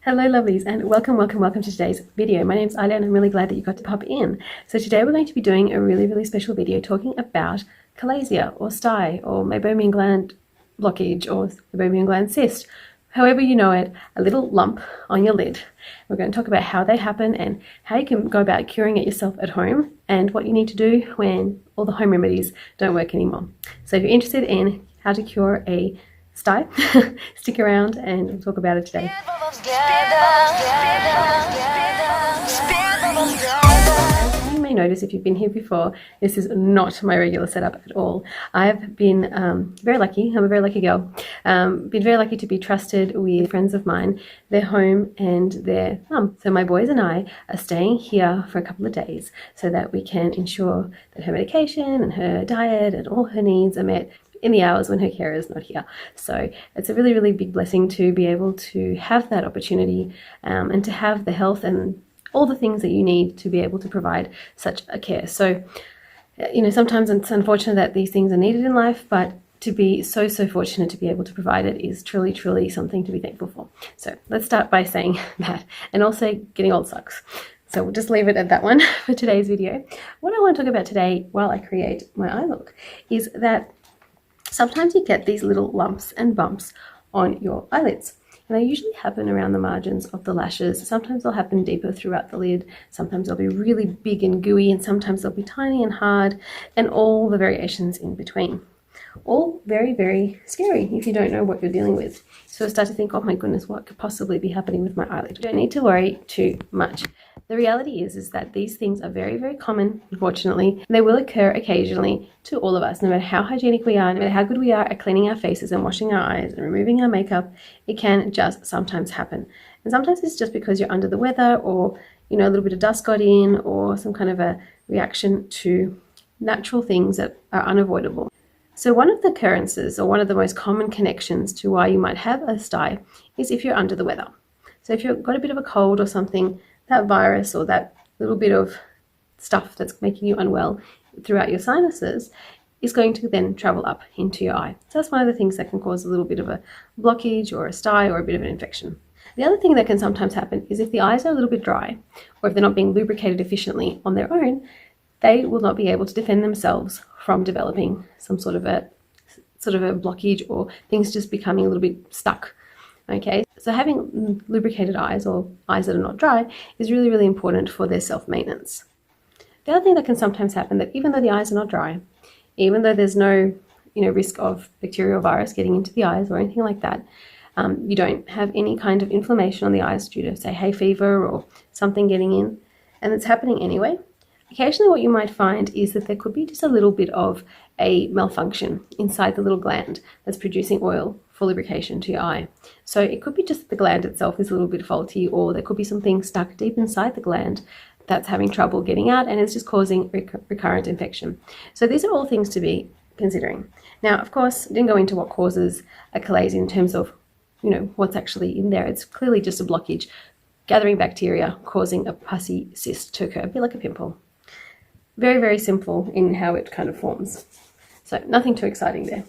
Hello lovelies, and welcome to today's video. My name's Alya and I'm really glad that you got to pop in. So today we're going to be doing a really special video talking about Chalazia or Styes or Meibomian gland blockage or Meibomian gland cyst. However you know it, a little lump on your lid. We're going to talk about how they happen and how you can go about curing it yourself at home and what you need to do when all the home remedies don't work anymore. So if you're interested in how to cure a Styes, stick around and we'll talk about it today. As you may notice if you've been here before, this is not my regular setup at all. I've been very lucky. I'm a very lucky girl. Been very lucky to be trusted with friends of mine, their home and their mum. So my boys and I are staying here for a couple of days so that we can ensure that her medication and her diet and all her needs are met in the hours when her carer is not here. So it's a really big blessing to be able to have that opportunity and to have the health and all the things that you need to be able to provide such a care. So, you know, sometimes it's unfortunate that these things are needed in life, but to be so fortunate to be able to provide it is truly something to be thankful for. So let's start by saying that, and also getting old sucks. So we'll just leave it at that one for today's video. What I want to talk about today while I create my eye look is that sometimes you get these little lumps and bumps on your eyelids. And they usually happen around the margins of the lashes. Sometimes they'll happen deeper throughout the lid. Sometimes they'll be really big and gooey, and sometimes they'll be tiny and hard, and all the variations in between. All very scary if you don't know what you're dealing with. So start to think, oh my goodness, what could possibly be happening with my eyelid? You don't need to worry too much. The reality is that these things are very common, unfortunately. They will occur occasionally to all of us, no matter how hygienic we are, no matter how good we are at cleaning our faces and washing our eyes and removing our makeup, it can just sometimes happen. And sometimes it's just because you're under the weather, or, you know, a little bit of dust got in, or some kind of a reaction to natural things that are unavoidable. So one of the occurrences, or one of the most common connections to why you might have a Styes, is if you're under the weather. So if you've got a bit of a cold or something, that virus or that little bit of stuff that's making you unwell throughout your sinuses is going to then travel up into your eye. So that's one of the things that can cause a little bit of a blockage or a Styes or a bit of an infection. The other thing that can sometimes happen is if the eyes are a little bit dry, or if they're not being lubricated efficiently on their own, they will not be able to defend themselves from developing some sort of a blockage, or things just becoming a little bit stuck. Okay, so having lubricated eyes, or eyes that are not dry, is really important for their self-maintenance. The other thing that can sometimes happen, that even though the eyes are not dry, even though there's no risk of bacterial virus getting into the eyes or anything like that, you don't have any kind of inflammation on the eyes due to, say, hay fever or something getting in, and it's happening anyway. Occasionally what you might find is that there could be just a little bit of a malfunction inside the little gland that's producing oil for lubrication to your eye. So it could be just the gland itself is a little bit faulty, or there could be something stuck deep inside the gland that's having trouble getting out, and it's just causing recurrent infection. So these are all things to be considering. Now, of course, I didn't go into what causes a Chalazia in terms of, what's actually in there. It's clearly just a blockage, gathering bacteria, causing a pussy cyst to occur, a bit like a pimple. Very simple in how it kind of forms. So nothing too exciting there.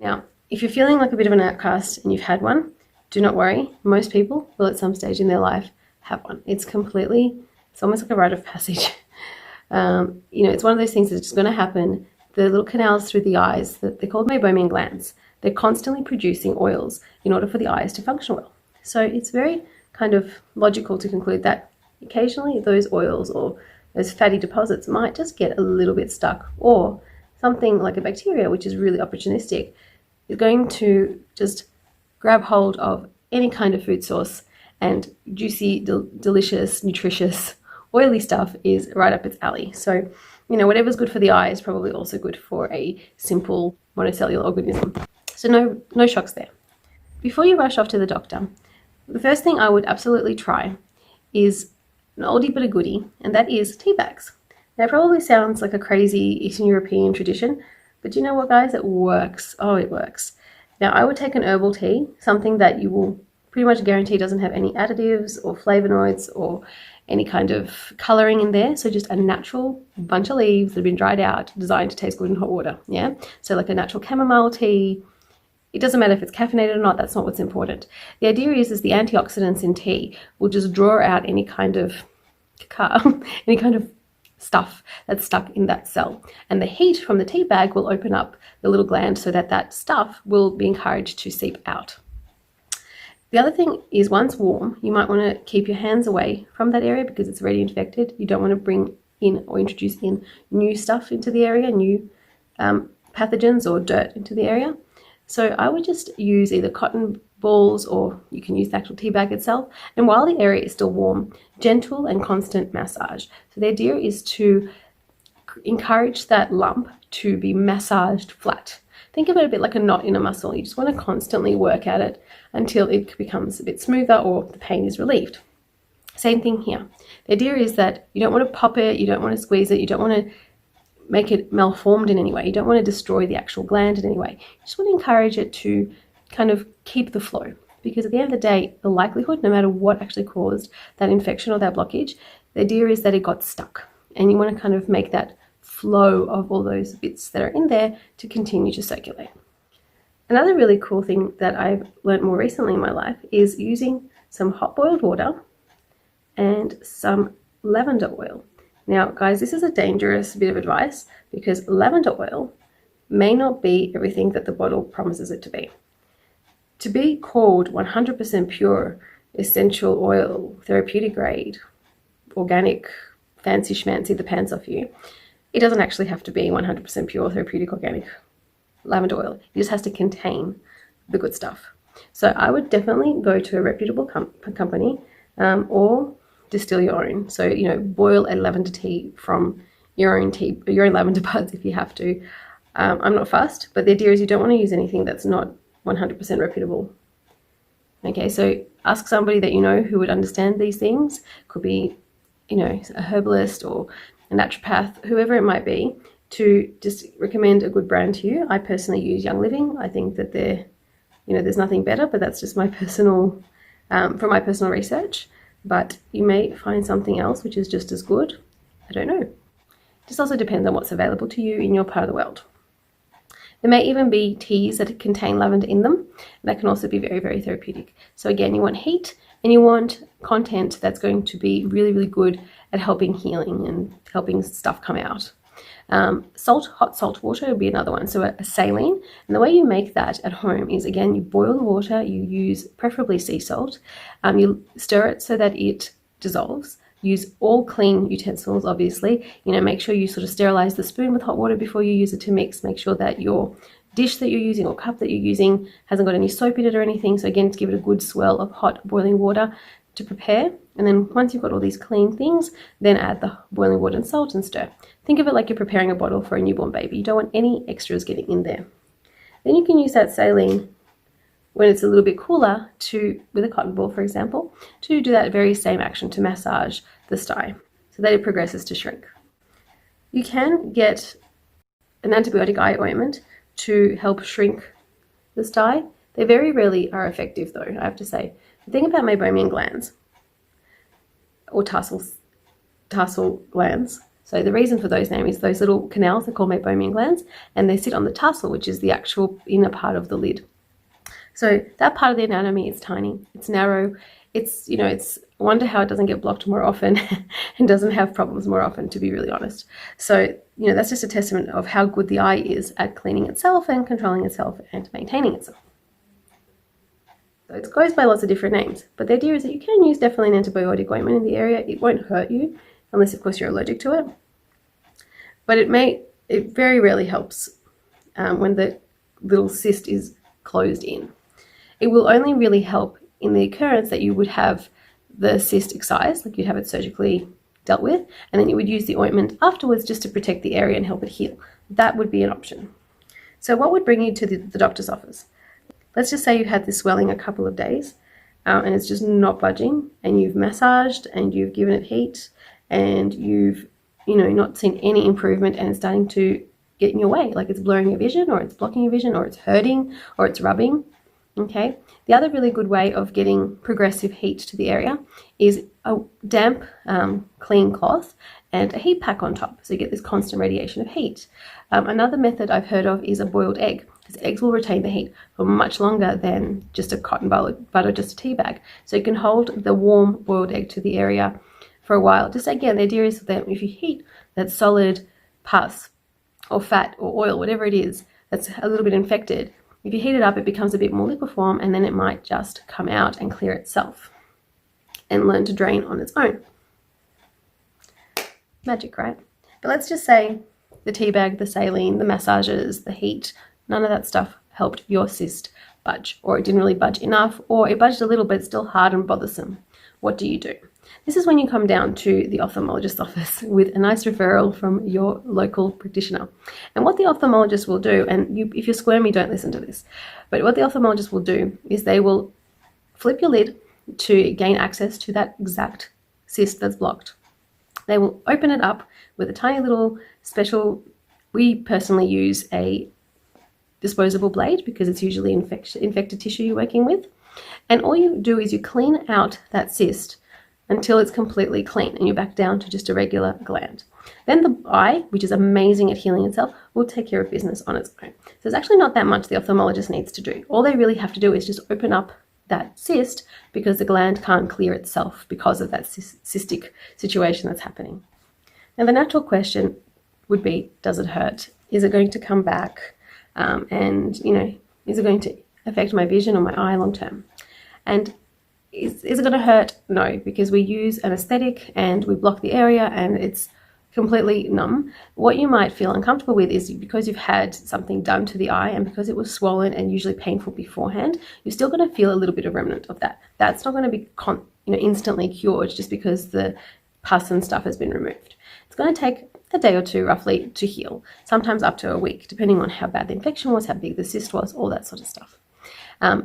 Now, if you're feeling like a bit of an outcast and you've had one, do not worry. Most people will at some stage in their life have one. It's almost like a rite of passage. It's one of those things that's just going to happen. The little canals through the eyes, they're called Meibomian glands. They're constantly producing oils in order for the eyes to function well. So it's very kind of logical to conclude that occasionally those oils or those fatty deposits might just get a little bit stuck, or something like a bacteria, which is really opportunistic, is going to just grab hold of any kind of food source, and juicy, delicious, nutritious, oily stuff is right up its alley. So, whatever's good for the eye is probably also good for a simple monocellular organism. So no shocks there. Before you rush off to the doctor, the first thing I would absolutely try is an oldie but a goodie, and that is tea bags. Now, it probably sounds like a crazy Eastern European tradition, but you know what, guys? It works. Oh, it works. Now, I would take an herbal tea, something that you will pretty much guarantee doesn't have any additives or flavonoids or any kind of coloring in there. So just a natural bunch of leaves that have been dried out, designed to taste good in hot water. Yeah. So like a natural chamomile tea. It doesn't matter if it's caffeinated or not, that's not what's important. The idea is the antioxidants in tea will just draw out any kind of any kind of stuff that's stuck in that cell. And the heat from the tea bag will open up the little gland so that that stuff will be encouraged to seep out. The other thing is, once warm, you might want to keep your hands away from that area because it's already infected. You don't want to bring in or introduce in new stuff into the area, new pathogens or dirt into the area. So I would just use either cotton balls, or you can use the actual tea bag itself. And while the area is still warm, gentle and constant massage. So the idea is to encourage that lump to be massaged flat. Think of it a bit like a knot in a muscle. You just want to constantly work at it until it becomes a bit smoother or the pain is relieved. Same thing here. The idea is that you don't want to pop it, you don't want to squeeze it, you don't want to make it malformed in any way. You don't want to destroy the actual gland in any way. You just want to encourage it to kind of keep the flow, because at the end of the day, the likelihood, no matter what actually caused that infection or that blockage, the idea is that it got stuck, and you want to kind of make that flow of all those bits that are in there to continue to circulate. Another really cool thing that I've learned more recently in my life is using some hot boiled water and some lavender oil. Now, guys, this is a dangerous bit of advice because lavender oil may not be everything that the bottle promises it to be. To be called 100% pure, essential oil, therapeutic grade, organic, fancy schmancy the pants off you, it doesn't actually have to be 100% pure, therapeutic, organic lavender oil. It just has to contain the good stuff. So I would definitely go to a reputable company or distill your own. So, you know, boil a lavender tea from your own lavender buds if you have to. I'm not fussed, but the idea is you don't want to use anything that's not 100% reputable. Okay, so ask somebody that you know who would understand these things. Could be, you know, a herbalist or a naturopath, whoever it might be, to just recommend a good brand to you. I personally use Young Living. I think that there's nothing better, but that's just my personal, from my personal research. But you may find something else which is just as good. I don't know. It just also depends on what's available to you in your part of the world. There may even be teas that contain lavender in them. That can also be very, very therapeutic. So again, you want heat and you want content that's going to be really, really good at helping healing and helping stuff come out. Hot salt water would be another one. So a saline. And the way you make that at home is, again, you boil the water, you use preferably sea salt. You stir it so that it dissolves. Use all clean utensils, obviously. You know, make sure you sort of sterilize the spoon with hot water before you use it to mix. Make sure that your dish that you're using or cup that you're using hasn't got any soap in it or anything. So again, to give it a good swell of hot boiling water to prepare. And then once you've got all these clean things, then add the boiling water and salt and stir. Think of it like you're preparing a bottle for a newborn baby. You don't want any extras getting in there. Then you can use that saline when it's a little bit cooler with a cotton ball, for example, to do that very same action to massage the sty so that it progresses to shrink. You can get an antibiotic eye ointment to help shrink the sty. They very rarely are effective though, I have to say. The thing about Meibomian glands, or tarsal glands, so the reason for those names is those little canals are called Meibomian glands, and they sit on the tarsal, which is the actual inner part of the lid. So that part of the anatomy is tiny, it's narrow, it's a wonder how it doesn't get blocked more often and doesn't have problems more often, to be really honest. So, that's just a testament of how good the eye is at cleaning itself and controlling itself and maintaining itself. So it goes by lots of different names, but the idea is that you can use definitely an antibiotic ointment in the area. It won't hurt you unless, of course, you're allergic to it. But it very rarely helps when the little cyst is closed in. It will only really help in the occurrence that you would have the cyst excised, like you'd have it surgically dealt with, and then you would use the ointment afterwards just to protect the area and help it heal. That would be an option. So what would bring you to the doctor's office? Let's just say you had this swelling a couple of days and it's just not budging, and you've massaged and you've given it heat and you've not seen any improvement, and it's starting to get in your way, like it's blurring your vision or it's blocking your vision or it's hurting or it's rubbing. Okay, the other really good way of getting progressive heat to the area is a damp, clean cloth and a heat pack on top, so you get this constant radiation of heat. Another method I've heard of is a boiled egg. because eggs will retain the heat for much longer than just a cotton bud or just a tea bag. So you can hold the warm boiled egg to the area for a while. Just again, the idea is that if you heat that solid pus or fat or oil, whatever it is that's a little bit infected, if you heat it up, it becomes a bit more liqueform, and then it might just come out and clear itself and learn to drain on its own. Magic, right? But let's just say the tea bag, the saline, the massages, the heat, none of that stuff helped your cyst budge, or it didn't really budge enough, or it budged a little but it's still hard and bothersome. What do you do? This is when you come down to the ophthalmologist's office with a nice referral from your local practitioner. And what the ophthalmologist will do, and if you're squirmy, don't listen to this, but what the ophthalmologist will do is they will flip your lid to gain access to that exact cyst that's blocked. They will open it up with a tiny little special, we personally use a disposable blade because it's usually infected tissue you're working with. And all you do is you clean out that cyst until it's completely clean and you're back down to just a regular gland. Then the eye, which is amazing at healing itself, will take care of business on its own. So there's actually not that much the ophthalmologist needs to do. All they really have to do is just open up that cyst because the gland can't clear itself because of that cystic situation that's happening. Now the natural question would be, does it hurt? Is it going to come back? And is it going to affect my vision or my eye long term? And is it going to hurt? No, because we use an anesthetic and we block the area and it's completely numb. What you might feel uncomfortable with is because you've had something done to the eye and because it was swollen and usually painful beforehand, you're still going to feel a little bit of remnant of that. That's not going to be instantly cured just because the pus and stuff has been removed. It's going to take a day or two roughly to heal, sometimes up to a week, depending on how bad the infection was, how big the cyst was, all that sort of stuff.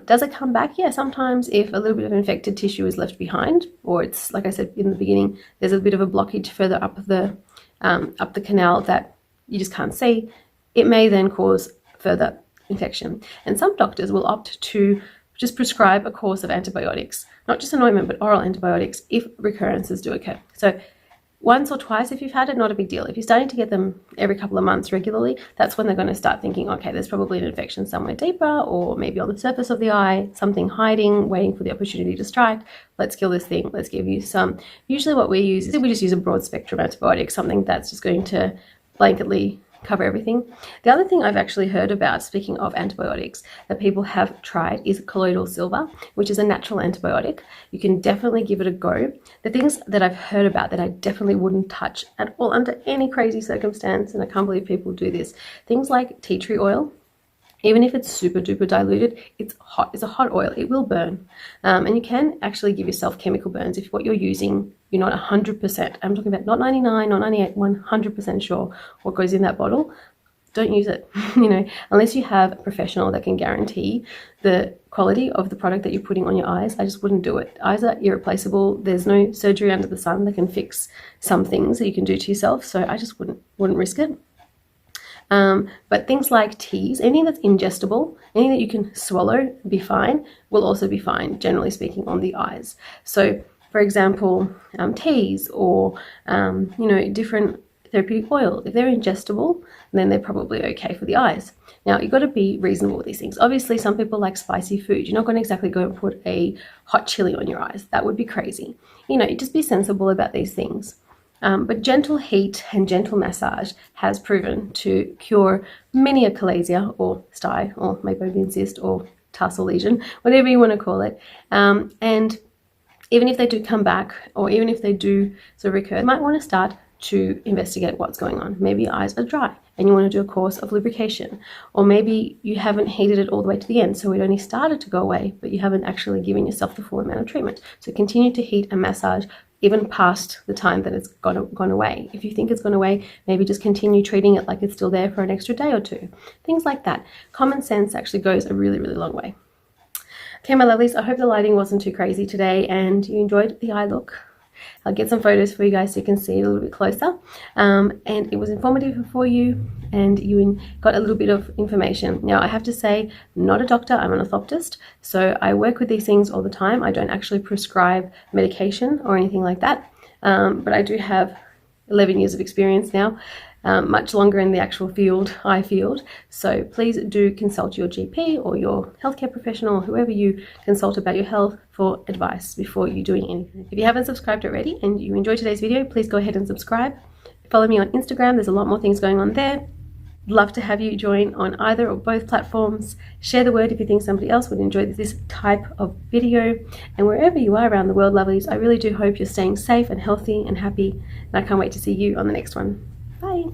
Does it come back? Yeah, sometimes if a little bit of infected tissue is left behind, or it's, like I said in the beginning, there's a bit of a blockage further up the canal that you just can't see, it may then cause further infection. And some doctors will opt to just prescribe a course of antibiotics, not just an ointment, but oral antibiotics if recurrences do occur. So once or twice if you've had it, not a big deal. If you're starting to get them every couple of months regularly, that's when they're going to start thinking, okay, there's probably an infection somewhere deeper, or maybe on the surface of the eye, something hiding, waiting for the opportunity to strike. Let's kill this thing. Let's give you some. Usually what we use is we just use a broad spectrum antibiotic, something that's just going to blanketly cover everything. The other thing I've actually heard about, speaking of antibiotics, that people have tried is colloidal silver, which is a natural antibiotic. You can definitely give it a go. The things that I've heard about that I definitely wouldn't touch at all under any crazy circumstance, and I can't believe people do this, things like tea tree oil. Even if it's super duper diluted, it's hot. It's a hot oil. It will burn. And you can actually give yourself chemical burns if what you're using, you're not 100%. I'm talking about not 99, not 98, 100% sure what goes in that bottle. Don't use it, unless you have a professional that can guarantee the quality of the product that you're putting on your eyes. I just wouldn't do it. Eyes are irreplaceable. There's no surgery under the sun that can fix some things that you can do to yourself. So I just wouldn't risk it. But things like teas, anything that's ingestible, anything that you can swallow, be fine, will also be fine, generally speaking, on the eyes. So, for example, teas or, different therapeutic oils, if they're ingestible, then they're probably okay for the eyes. Now, you've got to be reasonable with these things. Obviously, some people like spicy food. You're not going to exactly go and put a hot chili on your eyes. That would be crazy. Just be sensible about these things. But gentle heat and gentle massage has proven to cure many a Chalazia or Styes or Meibomian Cyst or tarsal lesion, whatever you want to call it. And even if they do come back, or even if they do sort of recur, you might want to start to investigate what's going on. Maybe your eyes are dry and you want to do a course of lubrication, or maybe you haven't heated it all the way to the end, so it only started to go away, but you haven't actually given yourself the full amount of treatment. So continue to heat and massage even past the time that it's gone away. If you think it's gone away, maybe just continue treating it like it's still there for an extra day or two. Things like that. Common sense actually goes a really, really long way. Okay, my lovelies, I hope the lighting wasn't too crazy today and you enjoyed the eye look. I'll get some photos for you guys so you can see it a little bit closer. And it was informative for you and you got a little bit of information. Now, I have to say, I'm not a doctor, I'm an orthoptist. So I work with these things all the time. I don't actually prescribe medication or anything like that. But I do have 11 years of experience now much longer in the actual field, eye field. So please do consult your GP or your healthcare professional, or whoever you consult about your health, for advice before you doing anything. If you haven't subscribed already and you enjoyed today's video, please go ahead and subscribe. Follow me on Instagram. There's a lot more things going on there. Love to have you join on either or both platforms. Share the word if you think somebody else would enjoy this type of video. And wherever you are around the world, lovelies, I really do hope you're staying safe and healthy and happy. And I can't wait to see you on the next one. Bye.